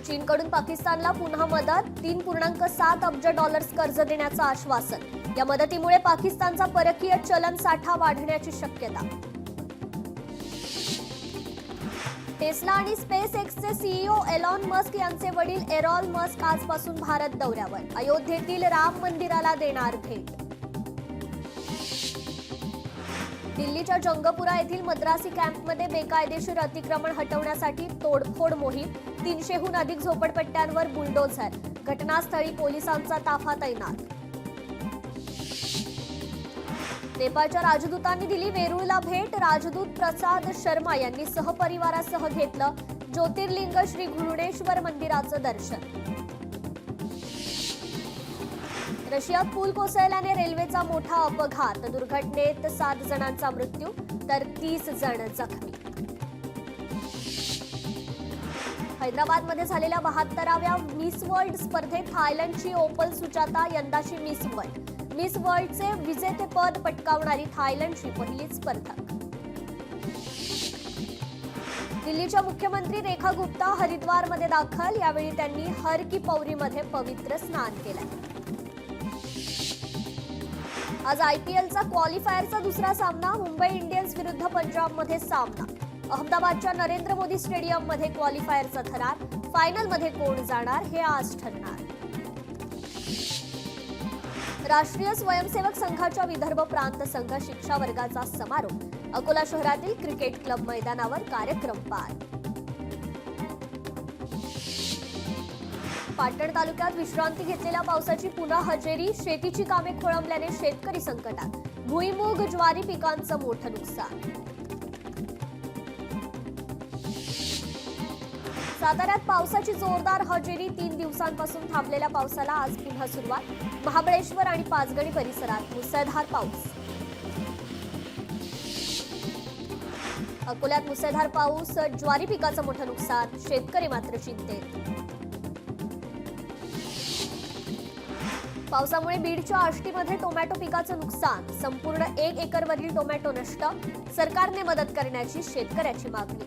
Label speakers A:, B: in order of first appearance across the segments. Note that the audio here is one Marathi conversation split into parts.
A: चीनकडून पाकिस्तानला पुन्हा मदत, 3.7 अब्ज डॉलर्स कर्ज देण्याचं आश्वासन. या मदतीमुळे पाकिस्तानचा परकीय चलन साठा वाढण्याची शक्यता. टेस्ला आणि स्पेस एक्सचे सीईओ एलॉन मस्क यांचे वडील एरॉल मस्क आजपासून भारत दौऱ्यावर. अयोध्येतील राम मंदिराला देणार भेट. दिल्लीच्या जंगपुरा येथील मद्रासी कॅम्पमध्ये बेकायदेशीर अतिक्रमण हटवण्यासाठी तोडफोड मोहीम. 300हून अधिक झोपडपट्ट्यांवर बुलडोझर. घटनास्थळी पोलिसांचा ताफा तैनात. नेपाळच्या राजदूतांनी दिली वेरूळला भेट. राजदूत प्रसाद शर्मा यांनी सहपरिवारासह घेतलं ज्योतिर्लिंग श्री घृणेश्वर मंदिराचं दर्शन. रशियात पूल कोसळल्याने रेल्वेचा मोठा अपघात. दुर्घटनेत 7 जणांचा मृत्यू तर 30 जण जखमी. हैदराबादमध्ये झालेल्या 72व्या मिस वर्ल्ड स्पर्धेत थायलंडची ओपल सुजाता यंदाची मिस वर्ल्ड. मिस वर्ल्डचे विजेतेपद पटकावणारी थायलंडची पहिलीच स्पर्धक. दिल्लीच्या मुख्यमंत्री रेखा गुप्ता हरिद्वारमध्ये दाखल. यावेळी त्यांनी हर की पौरीमध्ये पवित्र स्नान केलं. आज आयपीएलचा क्वालिफायरचा दुसरा सामना. मुंबई इंडियन्स विरुद्ध पंजाबमध्ये सामना. अहमदाबादच्या नरेंद्र मोदी स्टेडियममध्ये क्वालिफायरचा थरार. फायनलमध्ये कोण जाणार हे आज ठरणार. राष्ट्रीय स्वयंसेवक संघाच्या विदर्भ प्रांत संघ शिक्षा वर्गाचा समारोप. अकोला शहरातील क्रिकेट क्लब मैदानावर कार्यक्रम पार. पाटण तालुक्यात विश्रांती घेतलेल्या पावसाची पुन्हा हजेरी. शेतीची कामे खोळंबल्याने शेतकरी संकटात. भुईमूग ज्वारी पिकांचं मोठं नुकसान. साताऱ्यात पावसाची जोरदार हजेरी. 3 दिवसांपासून थांबलेल्या पावसाला आज पुन्हा सुरुवात. महाबळेश्वर आणि पाचगणी परिसरात मुसळधार पाऊस. अकोल्यात मुसळधार पाऊस. ज्वारी पिकाचं मोठं नुकसान. शेतकरी मात्र चिंतेत. पावसामुळे बीडच्या आष्टीमध्ये टोमॅटो पिकाचं नुकसान. संपूर्ण 1 एकरवरील टोमॅटो नष्ट. सरकारने मदत करण्याची शेतकऱ्याची मागणी.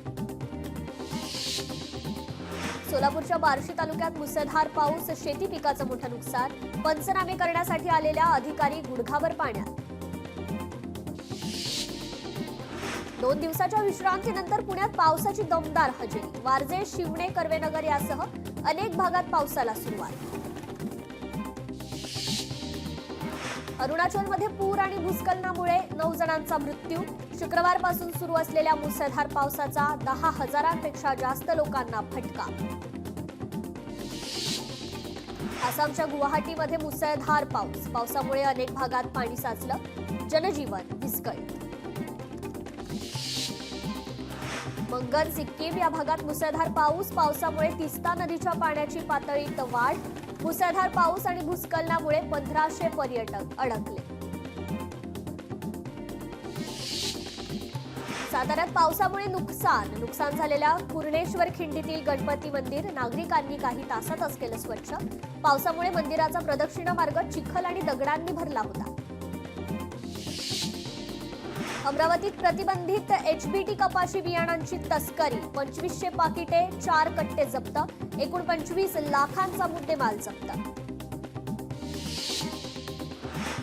A: सोलापूरच्या बार्शी तालुक्यात मुसळधार पाऊस. शेती पिकाचं मोठं नुकसान. पंचनामे करण्यासाठी आलेल्या अधिकारी गुडघाभर पाण्यात. 2 दिवसाच्या विश्रांतीनंतर पुण्यात पावसाची दमदार हजेरी. वारजे, शिवणे, कर्वेनगर यासह अनेक भागात पावसाला सुरुवात. अरुणाचलमध्ये पूर आणि भूस्खलनामुळे 9 जणांचा मृत्यू. शुक्रवारपासून सुरू असलेल्या मुसळधार पावसाचा 10,000पेक्षा जास्त लोकांना फटका. आसामच्या गुवाहाटीमध्ये मुसळधार पाऊस. पावसामुळे अनेक भागात पाणी साचलं. जनजीवन विस्कळीत. मंगन, सिक्कीम या भागात मुसळधार पाऊस. पावसामुळे तिस्ता नदीच्या पाण्याची पातळीत वाढ. मुसळधार पाऊस आणि भूस्खलनामुळे 1500 पर्यटक अडकले. साताऱ्यात पावसामुळे नुकसान झालेल्या पूर्णेश्वर खिंडीतील गणपती मंदिर नागरिकांनी काही तासातच केलं स्वच्छ. पावसामुळे मंदिराचा प्रदक्षिणा मार्ग चिखल आणि दगडांनी भरला होता. अमरावतीत प्रतिबंधित एचबीटी कपाशी बियाणांची तस्करी. 2500 पाकिटे, 4 कट्टे जप्त. एकूण 25 लाखांचा मुद्देमाल जप्त.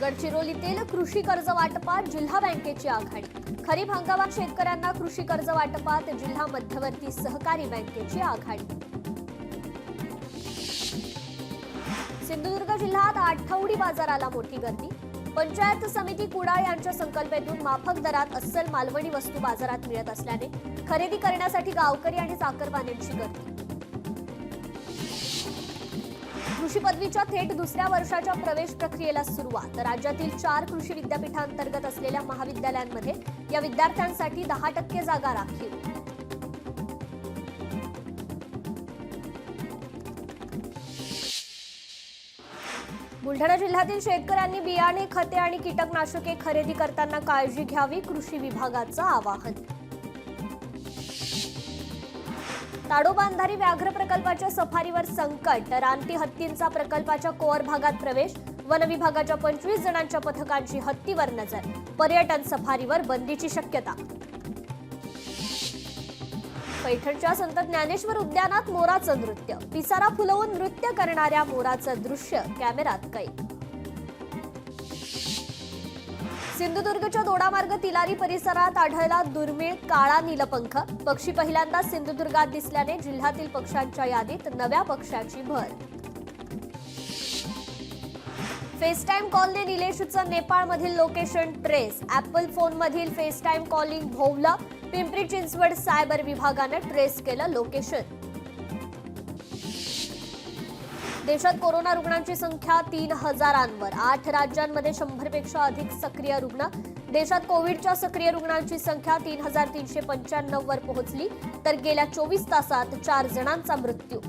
A: गडचिरोलीतील कृषी कर्ज वाटपात जिल्हा बँकेची आघाडी. खरीप हंगामात शेतकऱ्यांना कृषी कर्ज वाटपात जिल्हा मध्यवर्ती सहकारी बँकेची आघाडी. सिंधुदुर्ग जिल्ह्यात आठवडी बाजाराला मोठी गर्दी. पंचायत समिती कुडाळ यांच्या संकल्पनेतून माफक दरात अस्सल मालवणी वस्तू बाजारात मिळत असल्याने खरेदी करण्यासाठी गावकरी आणि चाकरमान्यांची गर्दी. कृषी पदवीच्या थेट दुसऱ्या वर्षाच्या प्रवेश प्रक्रियेला सुरुवात. राज्यातील 4 कृषी विद्यापीठांतर्गत असलेल्या महाविद्यालयांमध्ये या विद्यार्थ्यांसाठी 10% जागा राखीव. बुलढाणा जिल्ह्यातील शेतकऱ्यांनी बियाणे, खते आणि कीटकनाशके खरेदी करताना काळजी घ्यावी. कृषी विभागाचं आवाहन. ताडोबा अंधारी व्याघ्र प्रकल्पाच्या सफारीवर संकट. रानटी हत्तींचा प्रकल्पाच्या कोअर भागात प्रवेश. वन विभागाच्या 25 जणांच्या पथकांची हत्तीवर नजर. पर्यटन सफारीवर बंदीची शक्यता. पैठणच्या संत ज्ञानेश्वर उद्यानात मोराचं नृत्य, पिसारा फुलवून नृत्य करणाऱ्या मोराचं दृश्य कॅमेऱ्यात कैद. सिंधुदुर्गच्या दोडामार्ग तिलारी परिसरात आढळला दुर्मिळ काळा नीलपंख. पक्षी पहिल्यांदा सिंधुदुर्गात दिसल्याने जिल्ह्यातील पक्ष्यांच्या यादीत नव्या पक्षाची भर. फेसटाईम कॉलने निलेशचं नेपाळमधील लोकेशन ट्रेस. ऍपल फोनमधील फेसटाईम कॉलिंग भोवलं. पिंपरी चिंचवड सायबर विभागानं ट्रेस केलं लोकेशन. देशात कोरोना रुग्णांची संख्या 3,000वर. 8 राज्यांमध्ये 100पेक्षा अधिक सक्रिय रुग्ण. देशात कोविडच्या सक्रिय रुग्णांची संख्या 3,395वर पोहोचली, तर गेल्या 24 तासात 4 जणांचा मृत्यू.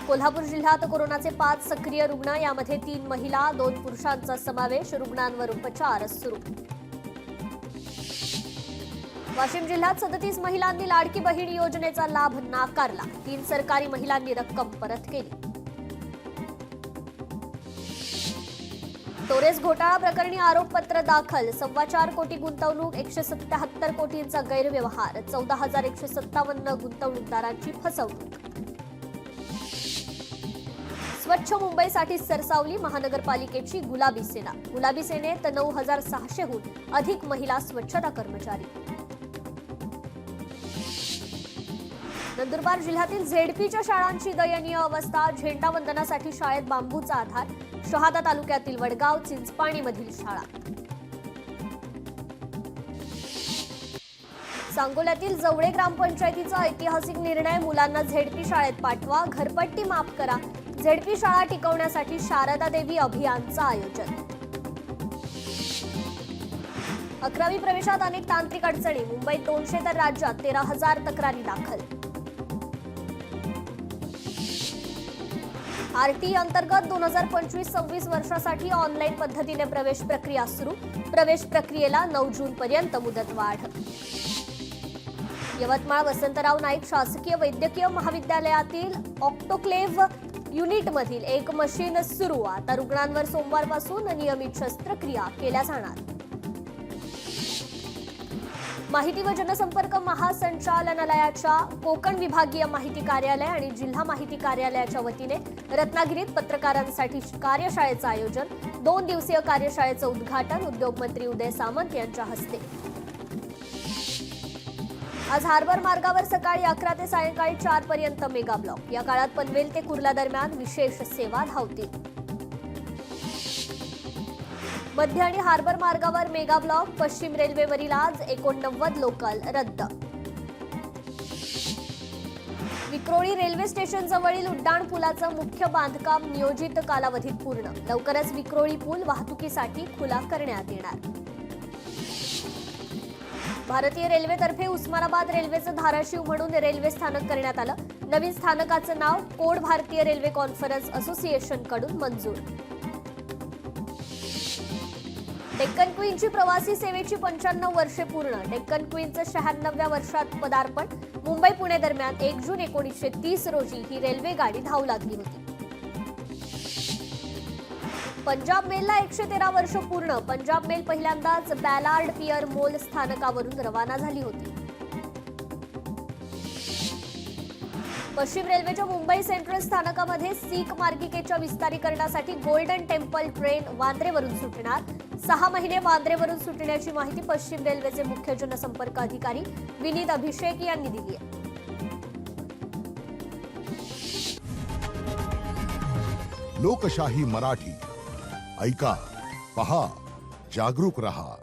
A: कोल्हापूर जिल्ह्यात कोरोनाचे 5 सक्रिय रुग्ण, यामध्ये 3 महिला 2 पुरुषांचा समावेश. रुग्णांवर उपचार सुरू. वाशिम जिल्ह्यात 37 महिलांनी लाडकी बहीण योजनेचा लाभ नाकारला. 3 सरकारी महिलांनी रक्कम परत केली. टोरेस घोटाळा प्रकरणी आरोपपत्र दाखल. 4.25 कोटी गुंतवणूक, 177 कोटींचा गैरव्यवहार, 14,157 गुंतवणूकदारांची फसवणूक. स्वच्छ मुंबईसाठी सरसावली महानगरपालिकेची गुलाबी सेना. गुलाबी सेनेत 9,600हून अधिक महिला स्वच्छता कर्मचारी. नंदुरबार जिल्ह्यातील झेडपीच्या शाळांची दयनीय अवस्था. झेंडावंदनासाठी शाळेत बांबूचा आधार. शहादा तालुक्यातील वडगाव, चिंचपाणीमधील शाळा. सांगोल्यातील जवळे ग्रामपंचायतीचा ऐतिहासिक निर्णय. मुलांना झेडपी शाळेत पाठवा, घरपट्टी माफ करा. झेडपी शाळा टिकवण्यासाठी शारदा देवी अभियानचं आयोजन. 11वी प्रवेशात अनेक तांत्रिक अडचणी. मुंबईत 200 तर राज्यात 13,000 तक्रारी दाखल. आरटी अंतर्गत 2025-26 वर्षासाठी ऑनलाईन पद्धतीने प्रवेश प्रक्रिया सुरू. प्रवेश प्रक्रियेला 9 जूनपर्यंत मुदतवाढ. यवतमाळ वसंतराव नाईक शासकीय वैद्यकीय महाविद्यालयातील ऑक्टोक्लेव्ह युनिटमधील एक मशीन सुरू. आता रुग्णांवर सोमवारपासून नियमित शस्त्रक्रिया केल्या जाणार. माहिती व जनसंपर्क महासंचालनालयाच्या कोकण विभागीय माहिती कार्यालय आणि जिल्हा माहिती कार्यालयाच्या वतीने रत्नागिरीत पत्रकारांसाठी कार्यशाळेचं आयोजन. 2 दिवसीय कार्यशाळेचं उद्घाटन उद्योगमंत्री उदय सामंत यांच्या हस्ते. आज हार्बर मार्गावर सकाळी 11 ते सायंकाळी 4 पर्यंत मेगा ब्लॉक. या काळात पनवेल ते कुर्ला दरम्यान विशेष सेवा धावतील. मध्य आणि हार्बर मार्गावर मेगा ब्लॉक. पश्चिम रेल्वेवरील आज 89 लोकल रद्द. विक्रोळी रेल्वे स्टेशन जवळील उड्डाण पुलाचं मुख्य बांधकाम नियोजित कालावधीत पूर्ण. लवकरच विक्रोळी पूल वाहतुकीसाठी खुला करण्यात येणार. भारतीय रेल्वेतर्फे उस्मानाबाद रेल्वेचं धाराशिव म्हणून रेल्वे स्थानक करण्यात आलं. नवीन स्थानकाचं नाव कोड भारतीय रेल्वे कॉन्फरन्स असोसिएशन कडून मंजूर. डेक्कन क्वीनची प्रवासी सेवेची 95 वर्षे पूर्ण. डेक्कन क्वीनचं 96व्या वर्षात पदार्पण. मुंबई पुणे दरम्यान 1 जून 1930 रोजी ही रेल्वे गाडी धावू लागली होती. पंजाब मेलला 113 वर्ष पूर्ण. पंजाब मेल पहिल्यांदाच बॅलार्ड पियर मोल स्थानकावरून रवाना झाली होती. पश्चिम रेल्वेच्या मुंबई सेंट्रल स्थानकामध्ये सीक मार्गिकेच्या विस्तारीकरणासाठी गोल्डन टेम्पल ट्रेन वांद्रेवरून सुटणार. 6 महिने वांद्रेवरून सुटण्याची माहिती पश्चिम रेल्वेचे मुख्य जनसंपर्क अधिकारी विनीत अभिषेक यांनी दिली आहे.
B: लोकशाही मराठी ऐका, पहा, जागरूक रहा.